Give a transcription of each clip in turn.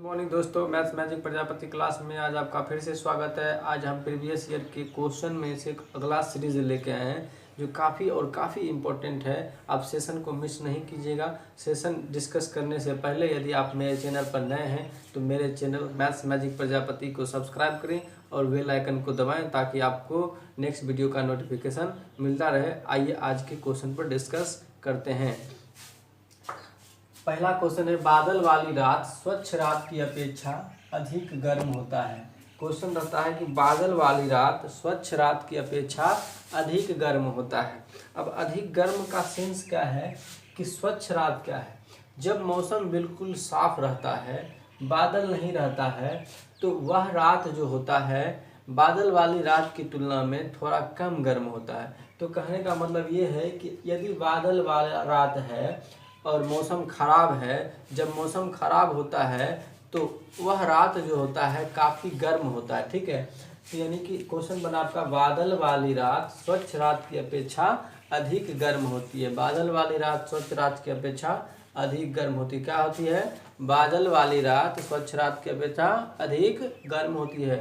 Morning दोस्तों, maths magic Prajapati class में आज आपका फिर से स्वागत है। आज हम प्रीवियस ईयर के क्वेश्चन में से एक अगला सीरीज लेके आए हैं जो काफ़ी इम्पोर्टेंट है। आप सेशन को मिस नहीं कीजिएगा। सेशन डिस्कस करने से पहले यदि आप मेरे चैनल पर नए हैं तो मेरे चैनल मैथ्स मैजिक प्रजापति को सब्सक्राइब करें और बेल आइकन को दबाएं ताकि आपको नेक्स्ट वीडियो का नोटिफिकेशन मिलता रहे। आइए आज के क्वेश्चन पर डिस्कस करते हैं। पहला क्वेश्चन है, बादल वाली रात स्वच्छ रात की अपेक्षा अधिक गर्म होता है। क्वेश्चन रहता है कि बादल वाली रात स्वच्छ रात की अपेक्षा अधिक गर्म होता है। अब अधिक गर्म का सेंस क्या है कि स्वच्छ रात क्या है। जब मौसम बिल्कुल साफ रहता है, बादल नहीं रहता है, तो वह रात जो होता है बादल वाली रात की तुलना में थोड़ा कम गर्म होता है। तो कहने का मतलब ये है कि यदि बादल वाला रात है और मौसम खराब है, जब मौसम खराब होता है तो वह रात जो होता है काफ़ी गर्म होता है। ठीक है, तो यानी कि क्वेश्चन बना आपका, बादल वाली रात स्वच्छ रात की अपेक्षा अधिक गर्म होती है। बादल वाली रात स्वच्छ रात की अपेक्षा अधिक गर्म होती है। क्या होती है? बादल वाली रात स्वच्छ रात की अपेक्षा अधिक गर्म होती है।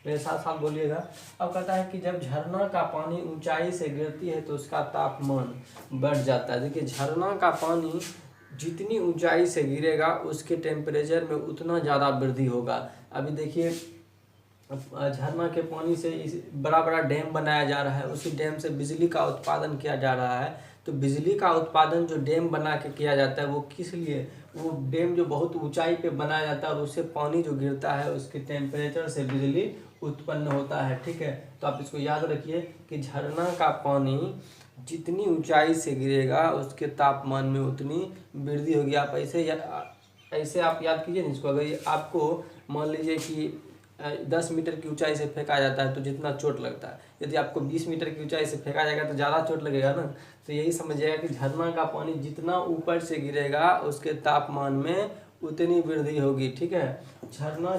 मेरे साथ साथ बोलिएगा। अब कहता है कि जब झरना का पानी ऊंचाई से गिरती है तो उसका तापमान बढ़ जाता है। देखिए, झरना का पानी जितनी ऊंचाई से गिरेगा उसके टेम्परेचर में उतना ज़्यादा वृद्धि होगा। अभी देखिए, झरना के पानी से बड़ा बड़ा डैम बनाया जा रहा है, उसी डैम से बिजली का उत्पादन किया जा रहा है। तो बिजली का उत्पादन जो डैम बना के किया जाता है वो किस लिए? वो डैम जो बहुत ऊंचाई पे बनाया जाता है और उससे पानी जो गिरता है उसके टेम्परेचर से बिजली उत्पन्न होता है। ठीक है, तो आप इसको याद रखिए कि झरना का पानी जितनी ऊंचाई से गिरेगा उसके तापमान में उतनी वृद्धि होगी। आप ऐसे आप याद कीजिए ना इसको। अगर ये आपको मान लीजिए कि 10 मीटर की ऊंचाई से फेंका जाता है तो जितना चोट लगता है, यदि आपको 20 मीटर की ऊंचाई से फेंका जाएगा तो ज़्यादा चोट लगेगा ना। तो यही समझिएगा कि झरना का पानी जितना ऊपर से गिरेगा उसके तापमान में उतनी वृद्धि होगी। ठीक है, झरना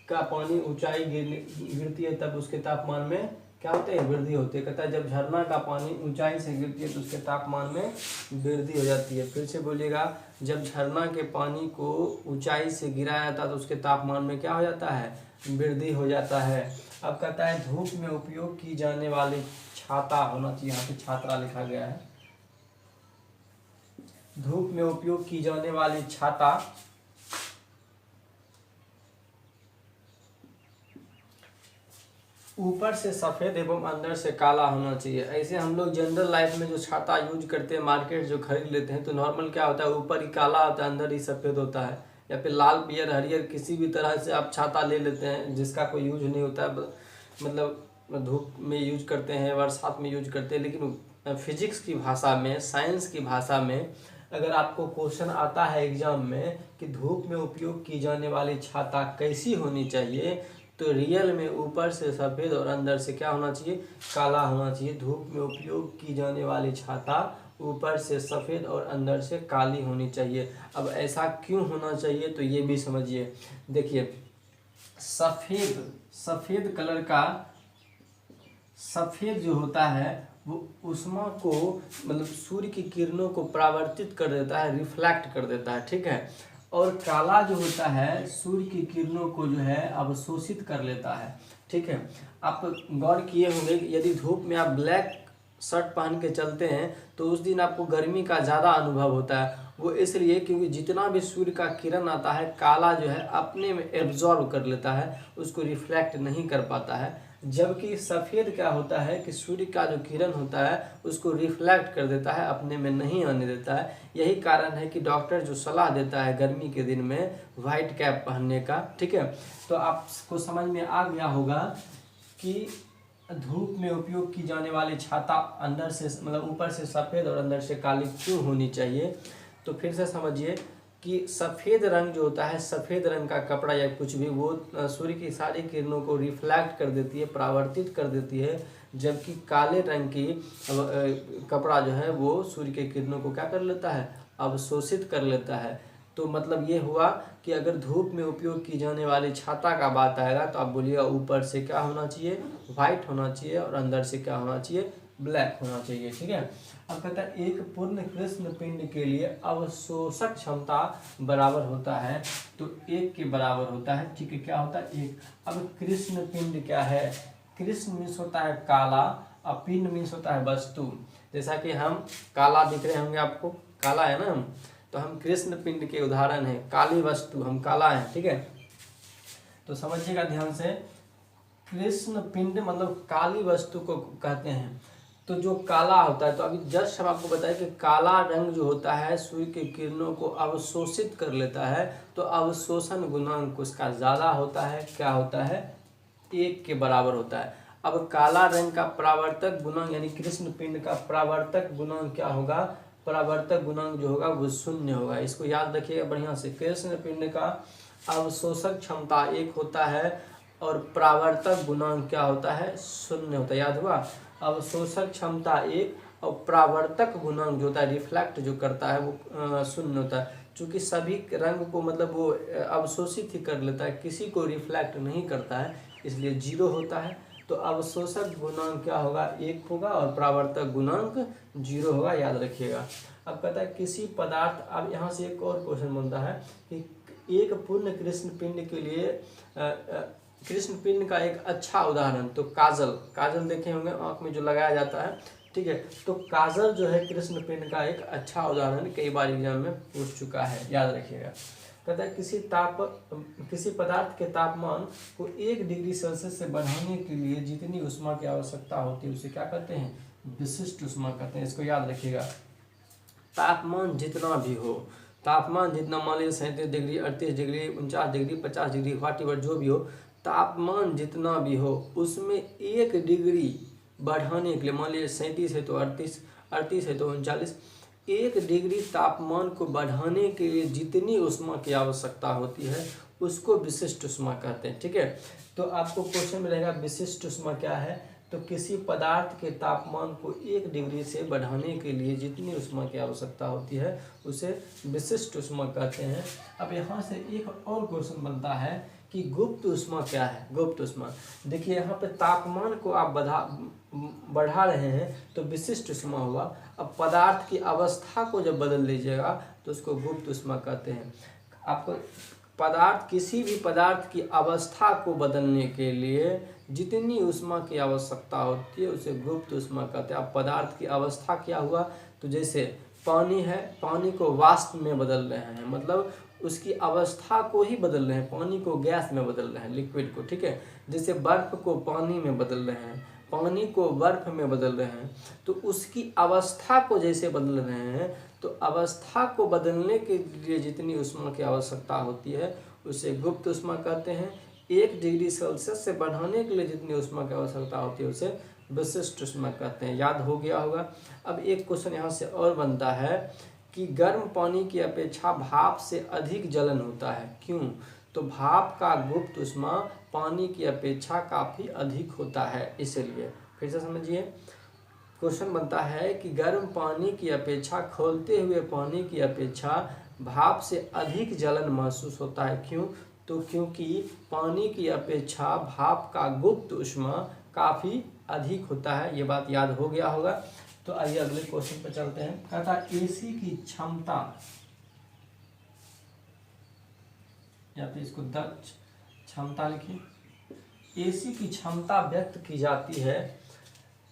का पानी ऊंचाई गिरती है तब उसके तापमान में क्या होते हैं? वृद्धि होती है। कहता है जब झरना का पानी ऊंचाई से गिरती है तो उसके तापमान में वृद्धि हो जाती है। फिर से बोलिएगा, जब झरना के पानी को ऊंचाई से गिराया जाता है तो उसके तापमान में क्या हो जाता है? वृद्धि हो जाता है। अब कहता है धूप में उपयोग की जाने वाली छाता होना चाहिए। यहाँ पे छाता लिखा गया है। धूप में उपयोग की जाने वाली छाता ऊपर से सफ़ेद एवं अंदर से काला होना चाहिए। ऐसे हम लोग जनरल लाइफ में जो छाता यूज करते हैं, मार्केट जो खरीद लेते हैं, तो नॉर्मल क्या होता है, ऊपर ही काला होता है अंदर ही सफ़ेद होता है। या फिर लाल पीयर हरियर किसी भी तरह से आप छाता ले लेते हैं जिसका कोई यूज नहीं होता है, मतलब धूप में यूज करते हैं, बरसात में यूज करते हैं। लेकिन फिजिक्स की भाषा में, साइंस की भाषा में अगर आपको क्वेश्चन आता है एग्जाम में कि धूप में उपयोग की जाने वाली छाता कैसी होनी चाहिए, तो रियल में ऊपर से सफ़ेद और अंदर से क्या होना चाहिए? काला होना चाहिए। धूप में उपयोग की जाने वाली छाता ऊपर से सफ़ेद और अंदर से काली होनी चाहिए। अब ऐसा क्यों होना चाहिए तो ये भी समझिए। देखिए, सफ़ेद कलर का, सफ़ेद जो होता है वो ऊष्मा को, मतलब सूर्य की किरणों को परावर्तित कर देता है, रिफ्लेक्ट कर देता है। ठीक है, और काला जो होता है सूर्य की किरणों को जो है अवशोषित कर लेता है। ठीक है, आप गौर किए होंगे कि यदि धूप में आप ब्लैक शर्ट पहन के चलते हैं तो उस दिन आपको गर्मी का ज़्यादा अनुभव होता है। वो इसलिए क्योंकि जितना भी सूर्य का किरण आता है, काला जो है अपने में एब्जॉर्ब कर लेता है, उसको रिफ्लेक्ट नहीं कर पाता है। जबकि सफ़ेद क्या होता है कि सूर्य का जो किरण होता है उसको रिफ्लेक्ट कर देता है, अपने में नहीं आने देता है। यही कारण है कि डॉक्टर जो सलाह देता है गर्मी के दिन में वाइट कैप पहनने का। ठीक है, तो आपको समझ में आ गया होगा कि धूप में उपयोग की जाने वाली छाता अंदर से, मतलब ऊपर से सफ़ेद और अंदर से काली क्यों होनी चाहिए। तो फिर से समझिए कि सफ़ेद रंग जो होता है, सफ़ेद रंग का कपड़ा या कुछ भी, वो सूर्य की सारी किरणों को रिफ्लेक्ट कर देती है, परावर्तित कर देती है। जबकि काले रंग की कपड़ा जो है वो सूर्य के किरणों को क्या कर लेता है? अवशोषित कर लेता है। तो मतलब ये हुआ कि अगर धूप में उपयोग की जाने वाली छाता का बात आएगा तो आप बोलिएगा ऊपर से क्या होना चाहिए? वाइट होना चाहिए और अंदर से क्या होना चाहिए? ब्लैक होना चाहिए, ठीक है। अब कहता है एक पूर्ण कृष्ण पिंड के लिए अवशोषक क्षमता बराबर होता है, तो 1 के बराबर होता है, ठीक है। क्या होता है 1। अब कृष्ण पिंड क्या है, कृष्ण मीन्स होता है काला, और पिंड मीन्स होता है वस्तु। जैसा कि हम काला दिख रहे होंगे आपको, काला है ना हम, तो हम कृष्ण पिंड के उदाहरण है, काली वस्तु, हम काला है, ठीक है। तो समझिएगा ध्यान से, कृष्ण पिंड मतलब काली वस्तु को कहते हैं। तो जो काला होता है, तो अभी जस्ट हम आपको बताया कि काला रंग जो होता है सूर्य की किरणों को अवशोषित कर लेता है, तो अवशोषण गुणांक उसका ज़्यादा होता है, क्या होता है 1 के बराबर होता है। अब काला रंग का परावर्तक गुणांक यानी कृष्ण पिंड का परावर्तक गुणांक क्या होगा, परावर्तक गुणांक जो होगा वो 0 होगा। इसको याद रखिएगा बढ़िया से, कृष्ण पिंड का अवशोषक क्षमता 1 होता है और परावर्तक गुणांक क्या होता है 0 होता है, याद हुआ। अवशोषक क्षमता 1 और परावर्तक गुणांक जो होता है रिफ्लेक्ट जो करता है वो 0 होता है। चूँकि सभी रंग को मतलब वो अवशोषित ही कर लेता है, किसी को रिफ्लेक्ट नहीं करता है, इसलिए 0 होता है। तो अवशोषक गुणांक क्या होगा 1 होगा और परावर्तक गुणांक 0 होगा, याद रखिएगा। अब कहता है किसी पदार्थ, अब यहाँ से एक और क्वेश्चन बनता है कि एक पूर्ण कृष्ण पिंड के लिए कृष्ण पिंड का एक अच्छा उदाहरण, तो काजल, काजल देखे होंगे आँख में जो लगाया जाता है, ठीक है। तो काजल जो है कृष्ण पिंड का एक अच्छा उदाहरण, कई बार एग्जाम में पूछ चुका है, याद रखिएगा। कहता है किसी पदार्थ के तापमान को 1 डिग्री सेल्सियस से बढ़ाने के लिए जितनी ऊष्मा की आवश्यकता होती है उसे क्या कहते हैं, विशिष्ट ऊष्मा कहते हैं। इसको याद रखिएगा। तापमान जितना भी हो, तापमान जितना, मान लीजिए 37 degree, 38 degree, 49 degree, 50 degree, whatever जो भी हो, तापमान जितना भी हो उसमें 1 डिग्री बढ़ाने के लिए, मान लीजिए 37 है तो 38, 38 है तो 39, 1 डिग्री तापमान को बढ़ाने के लिए जितनी ऊष्मा की आवश्यकता होती है उसको विशिष्ट ऊष्मा कहते हैं, ठीक है। तो आपको क्वेश्चन में रहेगा विशिष्ट ऊष्मा क्या है, तो किसी पदार्थ के तापमान को 1 डिग्री से बढ़ाने के लिए जितनी ऊष्मा की आवश्यकता होती है उसे विशिष्ट ऊष्मा कहते हैं। अब यहाँ से एक और क्वेश्चन बनता है कि गुप्त ऊष्मा क्या है। गुप्त ऊष्मा, देखिए यहाँ पे तापमान को आप बढ़ा रहे हैं तो विशिष्ट ऊष्मा हुआ। अब पदार्थ की अवस्था को जब बदल लीजिएगा तो उसको गुप्त ऊष्मा कहते हैं। आपको किसी भी पदार्थ की अवस्था को बदलने के लिए जितनी ऊष्मा की आवश्यकता होती है उसे गुप्त ऊष्मा कहते हैं। अब पदार्थ की अवस्था क्या हुआ, तो जैसे पानी है, पानी को वाष्प में बदल रहे हैं, मतलब उसकी अवस्था को ही बदल रहे हैं, पानी को गैस में बदल रहे हैं, लिक्विड को, ठीक है। जैसे बर्फ को पानी में बदल रहे हैं, पानी को बर्फ में बदल रहे हैं, तो उसकी अवस्था को जैसे बदल रहे हैं, तो अवस्था को बदलने के लिए जितनी ऊष्मा की आवश्यकता होती है उसे गुप्त ऊष्मा कहते हैं। 1 डिग्री सेल्सियस से बढ़ाने के लिए जितनी ऊष्मा की आवश्यकता होती है उसे विशिष्ट ऊष्मा कहते हैं, याद हो गया होगा। अब एक क्वेश्चन यहाँ से और बनता है कि गर्म पानी की अपेक्षा भाप से अधिक जलन होता है, क्यों, तो भाप का गुप्त ऊष्मा पानी की अपेक्षा काफ़ी अधिक होता है, इसलिए। फिर से समझिए, क्वेश्चन बनता है कि गर्म पानी की अपेक्षा खौलते हुए पानी की अपेक्षा भाप से अधिक जलन महसूस होता है, क्यों, तो क्योंकि पानी की अपेक्षा भाप का गुप्त ऊष्मा काफ़ी अधिक होता है। ये बात याद हो गया होगा। तो आइए अगले क्वेश्चन पर चलते हैं। कहता एसी की क्षमता, या फिर इसको दक्ष क्षमता लिखिए। एसी की क्षमता व्यक्त की जाती है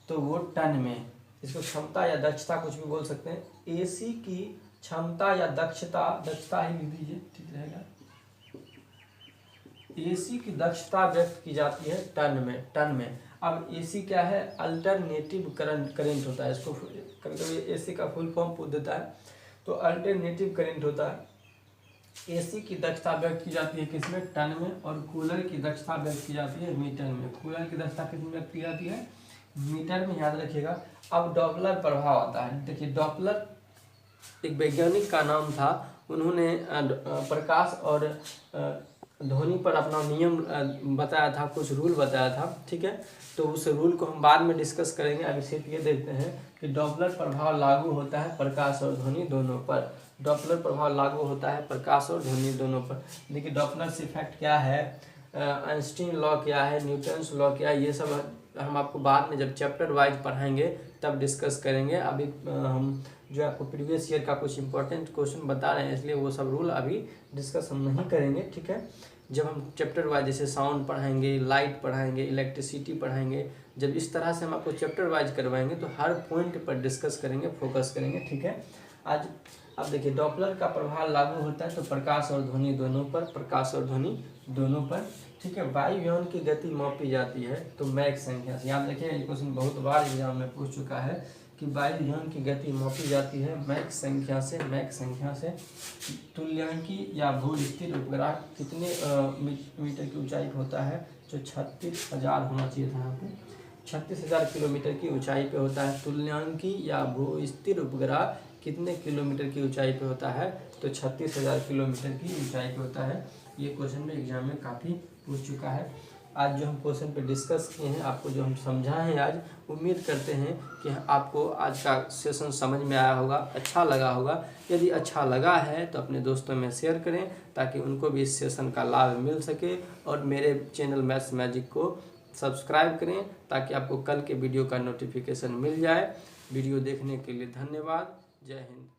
तो वो टन में, इसको क्षमता या दक्षता कुछ भी बोल सकते हैं। एसी की क्षमता या दक्षता ही लिख दीजिए, ठीक रहेगा। एसी की दक्षता व्यक्त की जाती है टन में। अब एसी क्या है, अल्टरनेटिव करंट होता है, इसको कभी एसी का फुल फॉर्म पूछ देता है, तो अल्टरनेटिव करंट होता है। एसी की दक्षता व्यक्त की जाती है किसमें, टन में, और कूलर की दक्षता व्यक्त की जाती है मीटर में। कूलर की दक्षता किसमें व्यक्त की जाती है, मीटर में, याद रखिएगा। अब डॉपलर प्रभाव आता है। देखिए डॉपलर एक वैज्ञानिक का नाम था, उन्होंने प्रकाश और ध्वनि पर अपना नियम बताया था, कुछ रूल बताया था, ठीक है। तो उस रूल को हम बाद में डिस्कस करेंगे। अभी सिर्फ ये देखते हैं कि डॉपलर प्रभाव लागू होता है प्रकाश और ध्वनि दोनों पर। डॉपलर प्रभाव लागू होता है प्रकाश और ध्वनि दोनों पर। देखिए डॉपलर इफेक्ट क्या है, आइंस्टीन लॉ क्या है, न्यूटन्स लॉ क्या है, ये सब हम आपको बाद में जब चैप्टर वाइज पढ़ाएंगे तब डिस्कस करेंगे। अभी हम जो आपको प्रीवियस ईयर का कुछ इंपॉर्टेंट क्वेश्चन बता रहे हैं, इसलिए वो सब रूल अभी डिस्कस हम नहीं करेंगे, ठीक है। जब हम चैप्टर वाइज जैसे साउंड पढ़ाएंगे, लाइट पढ़ाएंगे, इलेक्ट्रिसिटी पढ़ाएंगे, जब इस तरह से हम आपको चैप्टर वाइज करवाएंगे तो हर पॉइंट पर डिस्कस करेंगे, फोकस करेंगे, ठीक है। आज अब देखिए डॉपलर का प्रभाव लागू होता है तो प्रकाश और ध्वनि दोनों पर, प्रकाश और ध्वनि दोनों पर, ठीक है। वायुयान की गति मापी जाती है तो मैक संख्या से। याद रखिए ये क्वेश्चन बहुत बार एग्जाम में पूछ चुका है कि वायुयान की गति मापी जाती है मैक संख्या से, मैक संख्या से। तुल्यांकी या भू स्थिर उपग्रह कितने मीटर की ऊंचाई पर होता है? जो 36,000 होना चाहिए था यहाँ पे, 36,000 किलोमीटर की ऊंचाई पे होता है। तुल्यांकी या भू स्थिर उपग्रह कितने किलोमीटर की ऊंचाई पे होता है? तो 36,000 किलोमीटर की ऊंचाई पे होता है। ये क्वेश्चन में एग्जाम में काफ़ी पूछ चुका है। आज जो हम क्वेश्चन पे डिस्कस किए हैं, आपको जो हम समझाए हैं आज, उम्मीद करते हैं कि आपको आज का सेशन समझ में आया होगा, अच्छा लगा होगा। यदि अच्छा लगा है तो अपने दोस्तों में शेयर करें ताकि उनको भी इस सेशन का लाभ मिल सके, और मेरे चैनल मैथ्स मैजिक को सब्सक्राइब करें ताकि आपको कल के वीडियो का नोटिफिकेशन मिल जाए। वीडियो देखने के लिए धन्यवाद। जय हिंद।